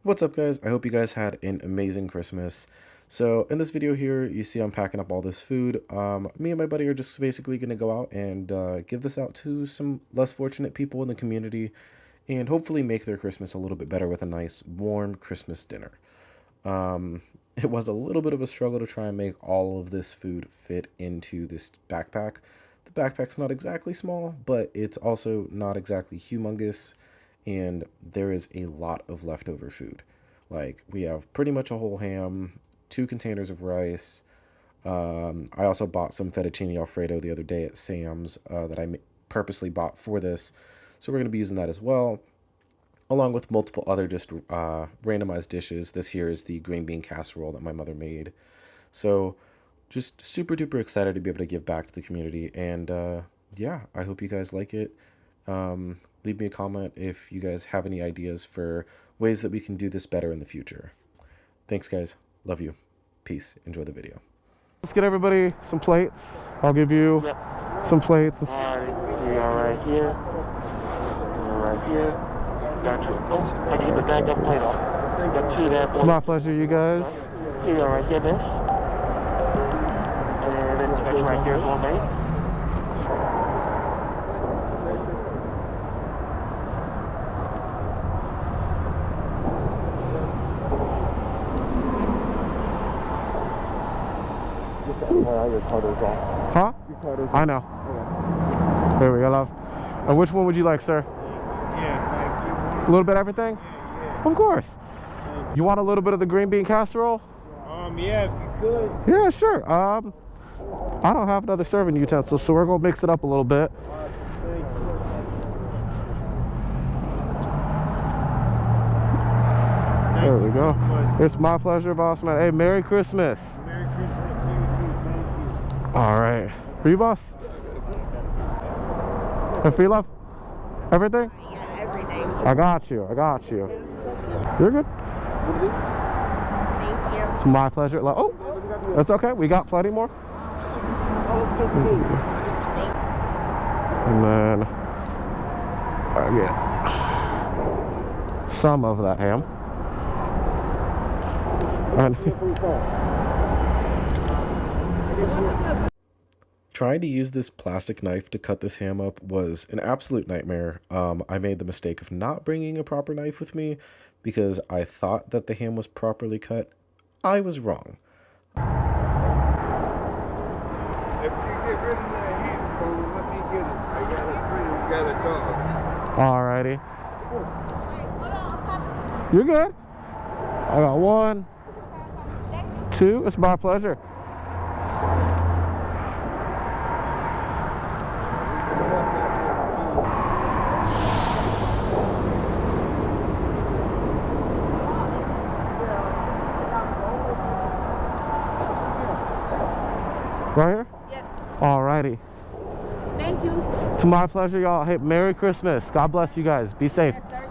What's up, guys? I hope you guys had an amazing Christmas. So in this video here, you see I'm packing up all this food. Me and my buddy are just basically going to go out and give this out to some less fortunate people in the community and hopefully make their Christmas a little bit better with a nice warm Christmas dinner. It was a little bit of a struggle to try and make all of this food fit into this backpack. The backpack's not exactly small, but it's also not exactly humongous, and there is a lot of leftover food. Like, we have pretty much a whole ham, 2 containers of rice. I also bought some fettuccine alfredo the other day at Sam's that I purposely bought for this, so we're going to be using that as well, along with multiple other just randomized dishes. This here is the green bean casserole that my mother made. So just super duper excited to be able to give back to the community, and yeah, I hope you guys like it. Leave me a comment if you guys have any ideas for ways that we can do this better in the future. Thanks, guys. Love you. Peace. Enjoy the video. Let's get everybody some plates. I'll give you some plates. Alright, we are right here. We are right here. Got you. I keep the bag up plate off. Got 2 there. It's my pleasure, you guys. Here you are right here, miss. And then got you right here as well, mate. Your card is off. Huh? Your card is off. I know. Okay. There we go, love. And which one would you like, sir? Yeah, thank you. A little bit of everything? Yeah. Of course. You want a little bit of the green bean casserole? Yeah, if you could. Yeah, sure. I don't have another serving utensil, so we're gonna mix it up a little bit. There we go. It's my pleasure, boss man. Hey, Merry Christmas. Merry Christmas to you too. Thank you. All right. For you, boss? And for you, love? Everything? Yeah, everything. I got you. I got you. You're good. Thank you. It's my pleasure. Oh, that's okay. We got plenty more. And then I get some of that ham. And Trying to use this plastic knife to cut this ham up was an absolute nightmare. I made the mistake of not bringing a proper knife with me because I thought that the ham was properly cut. I was wrong. If you get rid of that heat bone, let me get it. I got a friend who got a dog. alrighty. You're good. I got 1, 2. It's my pleasure. Right here? Yes. Alrighty. Thank you. It's my pleasure, y'all. Hey, Merry Christmas. God bless you guys. Be safe. Yes, sir.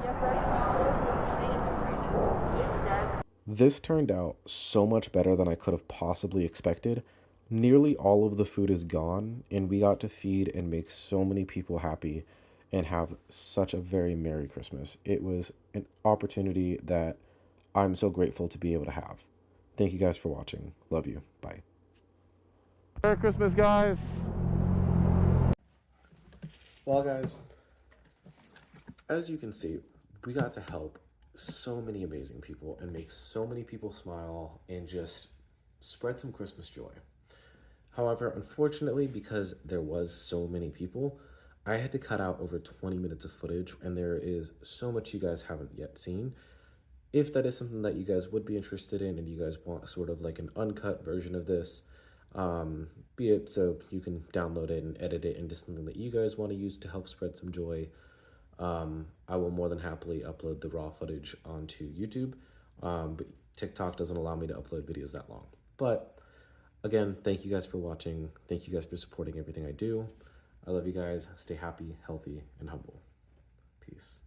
Yes, sir. This turned out so much better than I could have possibly expected. Nearly all of the food is gone, and we got to feed and make so many people happy and have such a very Merry Christmas. It was an opportunity that I'm so grateful to be able to have. Thank you guys for watching. Love you. Bye. Merry Christmas, guys. Well, guys, as you can see, we got to help so many amazing people and make so many people smile and just spread some Christmas joy. However, unfortunately, because there was so many people, I had to cut out over 20 minutes of footage, and there is so much you guys haven't yet seen. If that is something that you guys would be interested in and you guys want sort of like an uncut version of this, be it so you can download it and edit it into something that you guys want to use to help spread some joy, I will more than happily upload the raw footage onto YouTube, but TikTok doesn't allow me to upload videos that long. But again, thank you guys for watching. Thank you guys for supporting everything I do. I love you guys. Stay happy, healthy, and humble. Peace.